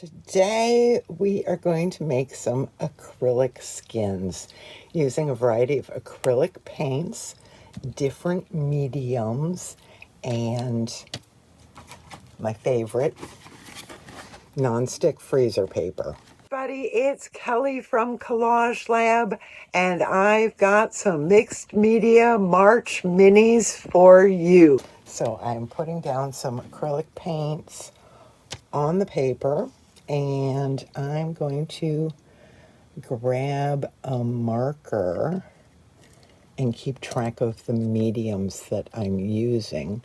Today we are going to make some acrylic skins using a variety of acrylic paints, different mediums, and my favorite, nonstick freezer paper. Buddy, it's Kelly from Collage-Lab, and I've got some mixed media March minis for you. So I'm putting down some acrylic paints on the paper, and I'm going to grab a marker and keep track of the mediums that I'm using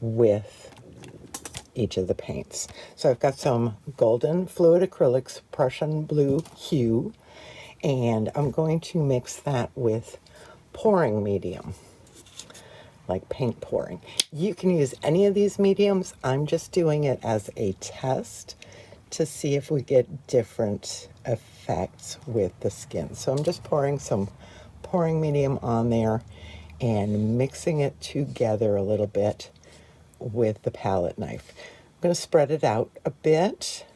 with each of the paints. So I've got some golden fluid acrylics, Prussian blue hue, and I'm going to mix that with pouring medium, like paint pouring. You can use any of these mediums. I'm just doing it as a test to see if we get different effects with the skin. So I'm just pouring some pouring medium on there and mixing it together a little bit with the palette knife. I'm going to spread it out a bit.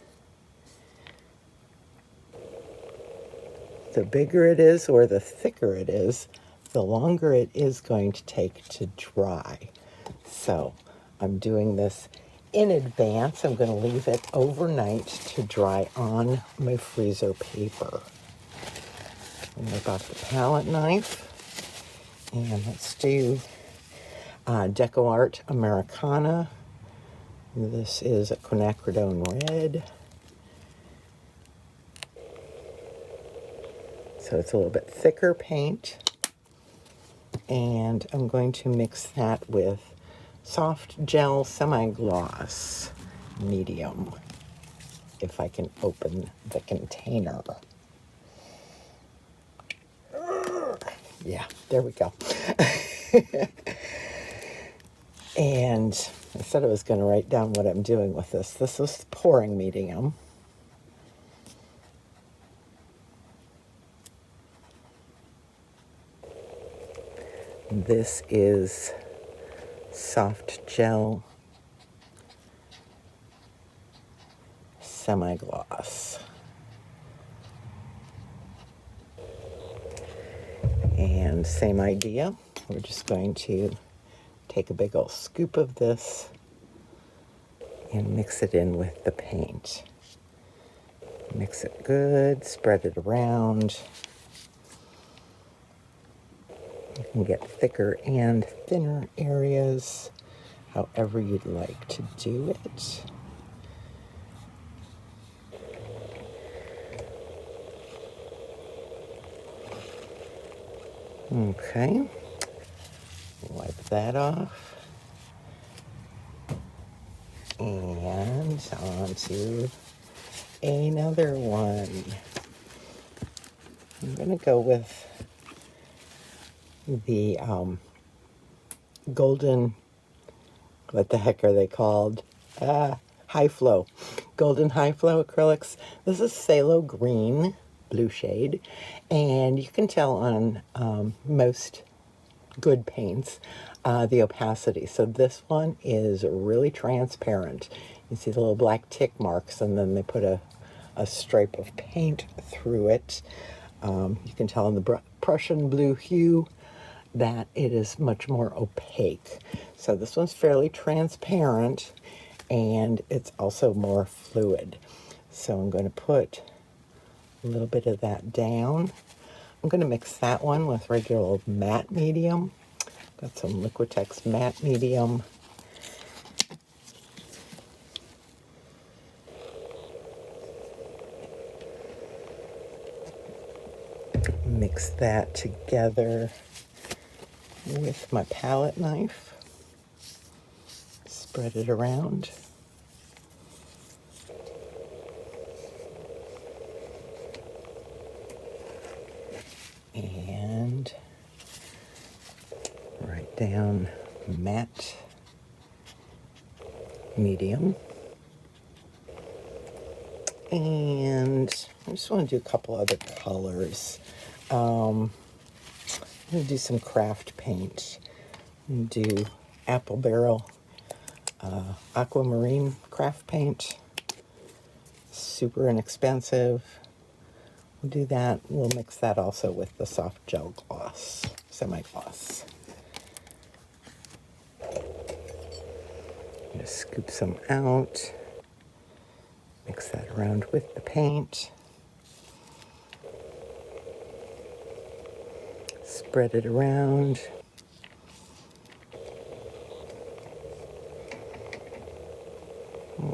The bigger it is or the thicker it is, the longer it is going to take to dry. So I'm doing this in advance. I'm going to leave it overnight to dry on my freezer paper. And I've got the palette knife, and let's do Deco Art Americana. This is a quinacridone red. So it's a little bit thicker paint. And I'm going to mix that with soft gel semi-gloss medium, if I can open the container. Yeah, there we go. And I said I was going to write down what I'm doing with this. This is pouring medium. This is soft gel semi-gloss. And same idea. We're just going to take a big old scoop of this and mix it in with the paint. Mix it good, spread it around. You can get thicker and thinner areas, however you'd like to do it. Okay, wipe that off. And on to another one. I'm going to go with the golden, what the heck are they called? High Flow. Golden High Flow acrylics. This is phthalo green, blue shade. And you can tell on most good paints the opacity. So this one is really transparent. You see the little black tick marks, and then they put a stripe of paint through it. You can tell in the Prussian blue hue that it is much more opaque. So this one's fairly transparent, and it's also more fluid. So I'm going to put a little bit of that down. I'm going to mix that one with regular old matte medium. Got some Liquitex matte medium. Mix that together with my palette knife. Spread it around. And write down matte medium. And I just want to do a couple other colors. I'm going to do some craft paint. I'm going to do Apple Barrel Aquamarine craft paint. super inexpensive. We'll do that. We'll mix that also with the soft gel gloss, semi-gloss. Just scoop some out. Mix that around with the paint. Spread it around.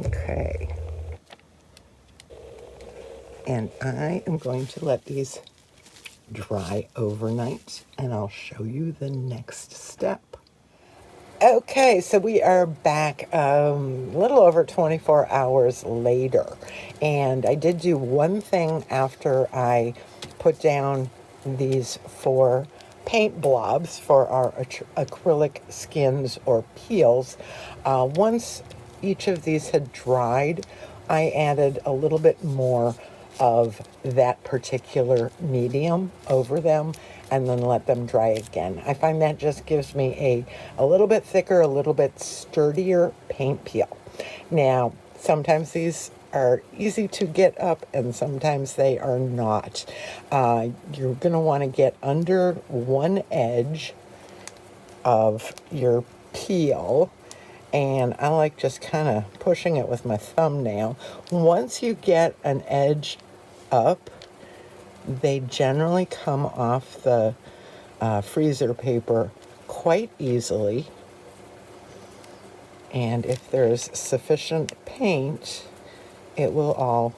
Okay. And I am going to let these dry overnight, and I'll show you the next step. Okay, so we are back a little over 24 hours later, and I did do one thing after I put down these 4 paint blobs for our acrylic skins or peels. Once each of these had dried, I added a little bit more of that particular medium over them and then let them dry again. I find that just gives me a little bit thicker, a little bit sturdier paint peel. Now, sometimes these are easy to get up and sometimes they are not. You're going to want to get under one edge of your peel, and I like just kind of pushing it with my thumbnail. Once you get an edge up, they generally come off the freezer paper quite easily. And if there's sufficient paint, it will all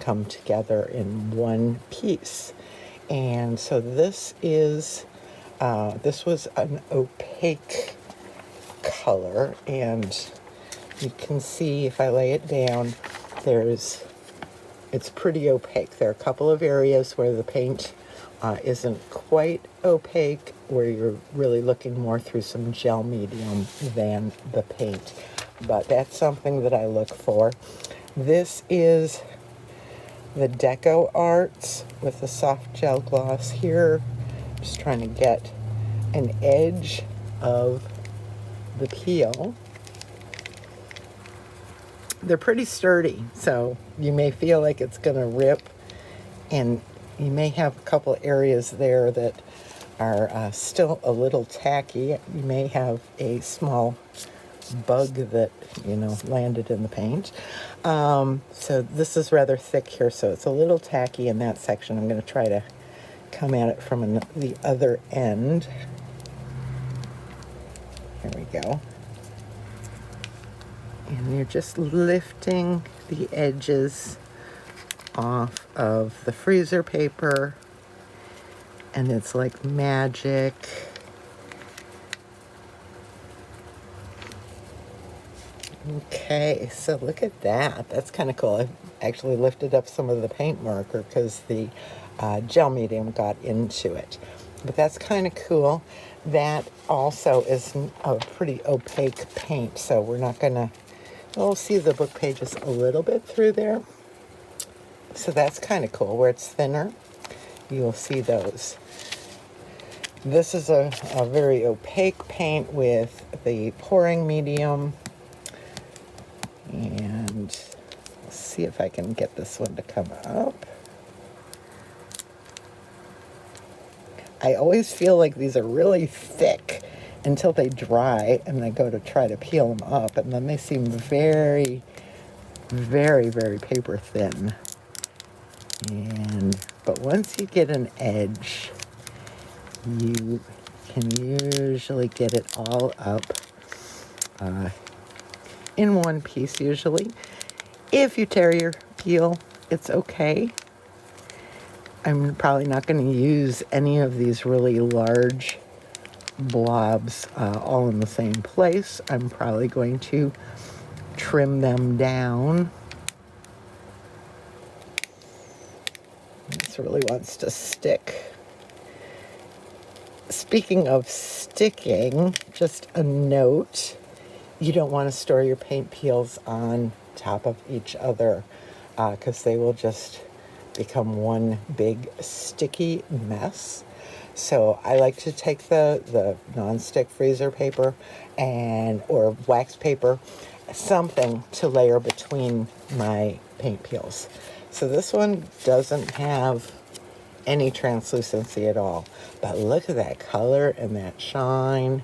come together in one piece. And so this is, this was an opaque color, and you can see if I lay it down, it's pretty opaque. There are a couple of areas where the paint isn't quite opaque, where you're really looking more through some gel medium than the paint. But that's something that I look for. This is the Deco Arts with the soft gel gloss here. Just trying to get an edge of the peel. They're pretty sturdy, so you may feel like it's going to rip, and you may have a couple areas there that are still a little tacky. You may have a small bug that, landed in the paint. So this is rather thick here, so it's a little tacky in that section. I'm going to try to come at it from the other end. Here we go. And you're just lifting the edges off of the freezer paper, and it's like magic. Okay, so look at that. That's kind of cool. I actually lifted up some of the paint marker because the gel medium got into it. But that's kind of cool. That also is a pretty opaque paint, so we're not going to... We'll see the book pages a little bit through there. So that's kind of cool. Where it's thinner, you'll see those. This is a very opaque paint with the pouring medium. And let's see if I can get this one to come up. I always feel like these are really thick until they dry and I go to try to peel them up, and then they seem very, very, very paper thin. But once you get an edge, you can usually get it all up in one piece usually. If you tear your peel, it's okay. I'm probably not going to use any of these really large blobs all in the same place. I'm probably going to trim them down. This really wants to stick. Speaking of sticking, just a note, you don't want to store your paint peels on top of each other because they will just become one big sticky mess. So I like to take the non-stick freezer paper or wax paper something to layer between my paint peels. So this one doesn't have any translucency at all, but look at that color and that shine.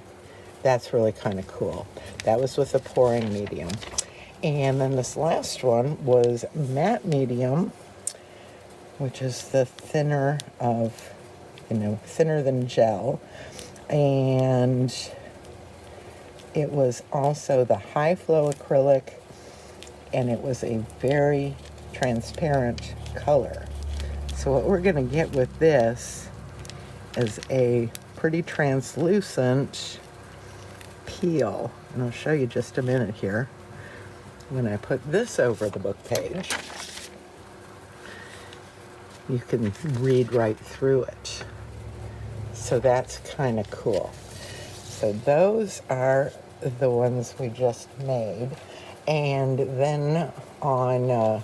That's really kind of cool. That was with a pouring medium. And then this last one was matte medium, which is the thinner of, thinner than gel. And it was also the high flow acrylic, and it was a very transparent color. So what we're going to get with this is a pretty translucent peel. And I'll show you just a minute here. When I put this over the book page, you can read right through it. So that's kind of cool. So those are the ones we just made. And then on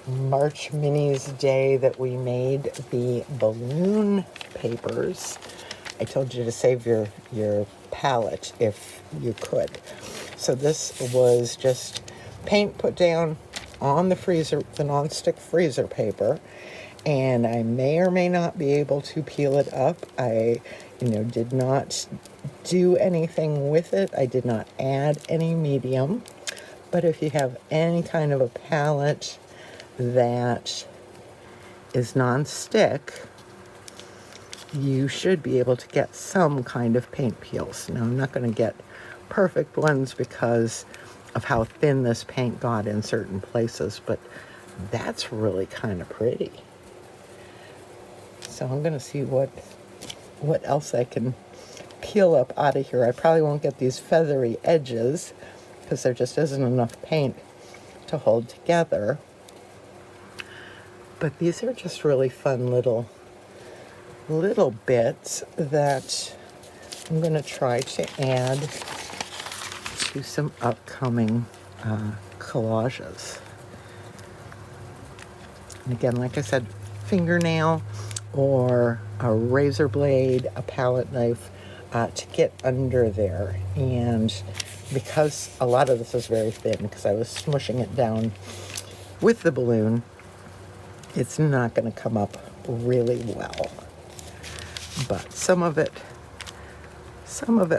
March Minis Day that we made the balloon papers, I told you to save your palette if you could. So this was just paint put down on the freezer, the nonstick freezer paper, and I may or may not be able to peel it up. I, did not do anything with it. I did not add any medium. But if you have any kind of a palette that is non-stick, you should be able to get some kind of paint peels. Now, I'm not going to get perfect ones because of how thin this paint got in certain places, but that's really kind of pretty. So I'm going to see what else I can peel up out of here. I probably won't get these feathery edges because there just isn't enough paint to hold together. But these are just really fun little bits that I'm going to try to add to some upcoming collages. And again, like I said, fingernail or a razor blade, a palette knife to get under there. And because a lot of this is very thin, because I was smushing it down with the balloon, it's not going to come up really well. But some of it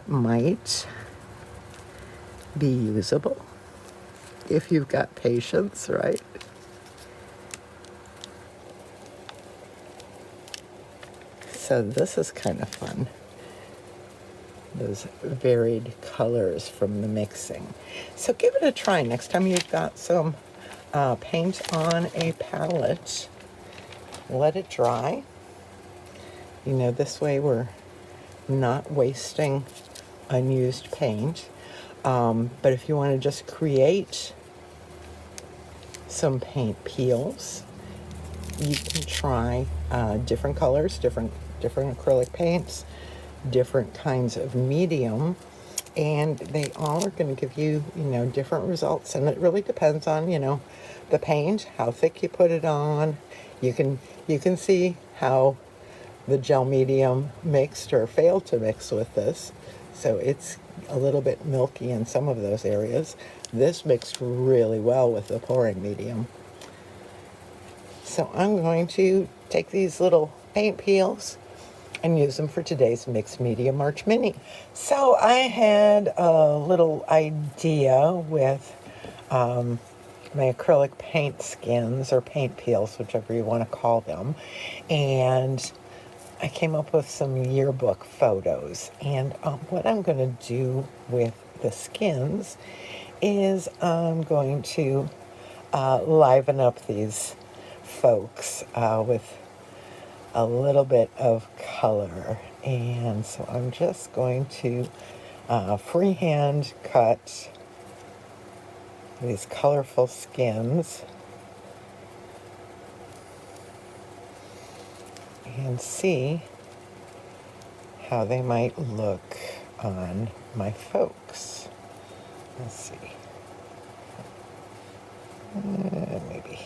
might be usable if you've got patience, right? So this is kind of fun. Those varied colors from the mixing. So give it a try next time you've got some paint on a palette. Let it dry. This way we're not wasting unused paint. But if you want to just create some paint peels, you can try different colors, different acrylic paints, different kinds of medium, and they all are going to give you, different results. And it really depends on, the paint, how thick you put it on. You can see how the gel medium mixed or failed to mix with this. So it's a little bit milky in some of those areas. This mixed really well with the pouring medium. So I'm going to take these little paint peels and use them for today's Mixed Media March Mini. So I had a little idea with my acrylic paint skins or paint peels, whichever you want to call them. And I came up with some yearbook photos. And what I'm going to do with the skins is I'm going to liven up these folks with a little bit of color. And so I'm just going to freehand cut these colorful skins and see how they might look on my folks. Let's see. Maybe.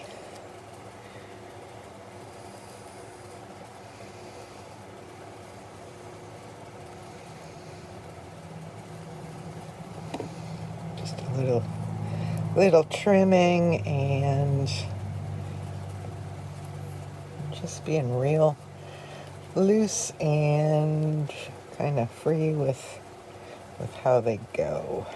Just a little trimming and just being real loose and kind of free with how they go.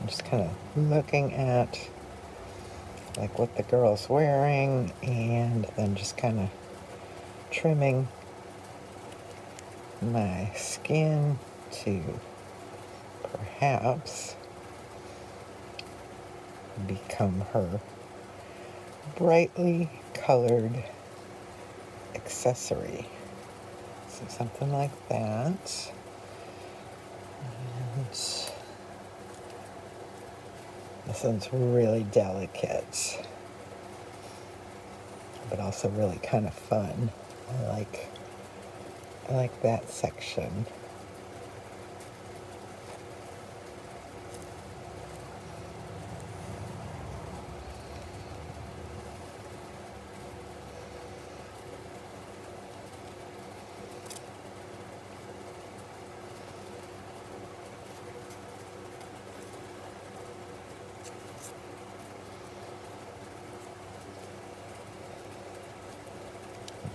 I'm just kind of looking at like what the girl's wearing and then just kind of trimming my skin to perhaps become her brightly colored accessory. So something like that. And this one's really delicate, but also really kind of fun. I like that section.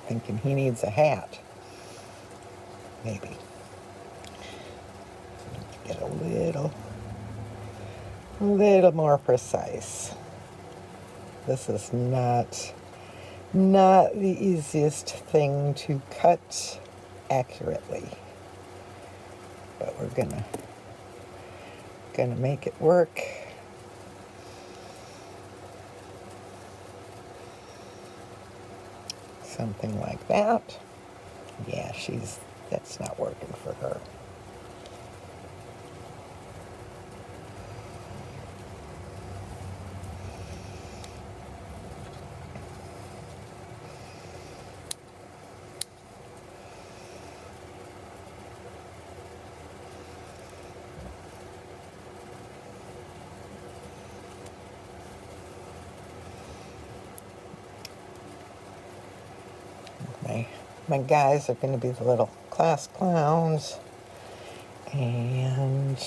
Thinking he needs a hat, maybe. Get a little more precise. This is not the easiest thing to cut accurately, but we're gonna make it work. Something like that. Yeah, that's not working for her. My guys are going to be the little class clowns, and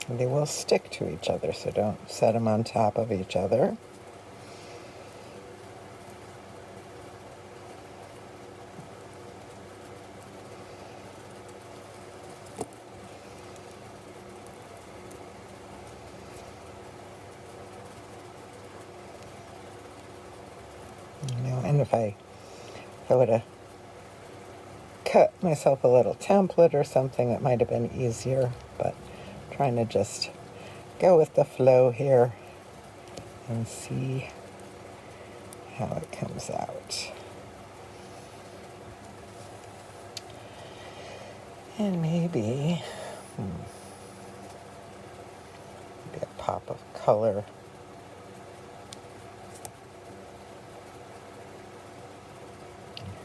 they will stick to each other, so don't set them on top of each other. And if I would have cut myself a little template or something, it might have been easier, but I'm trying to just go with the flow here and see how it comes out. And maybe a pop of color.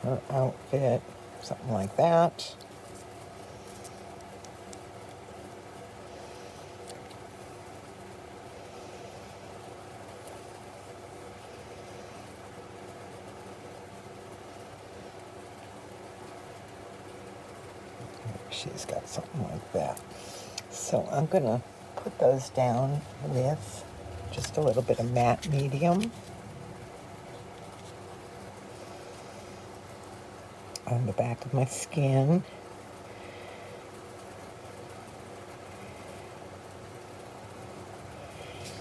Her outfit, something like that. She's got something like that. So I'm going to put those down with just a little bit of matte medium on the back of my skin.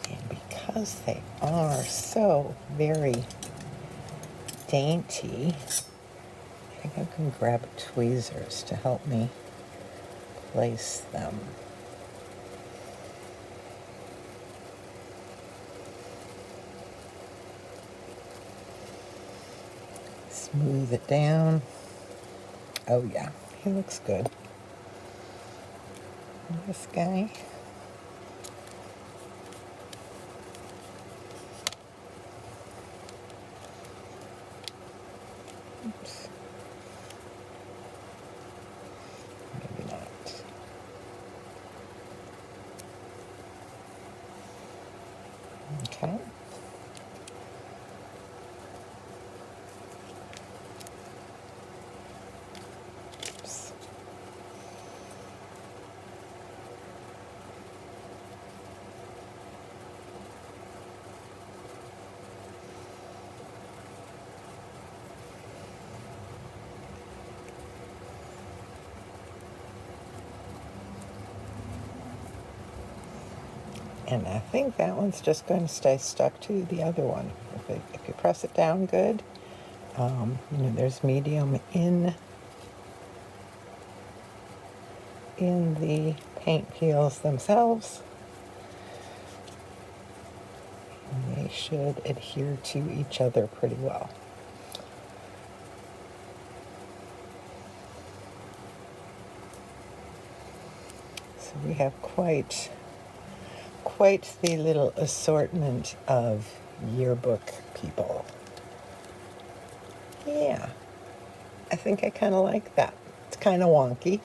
And because they are so very dainty, I think I can grab tweezers to help me place them. Smooth it down. Oh yeah, he looks good. And this guy. Oops. Maybe not. Okay. Oops. And I think that one's just going to stay stuck to the other one. If you press it down good, there's medium in the paint peels themselves. And they should adhere to each other pretty well. So we have quite the little assortment of yearbook people. Yeah, I think I kind of like that. It's kind of wonky.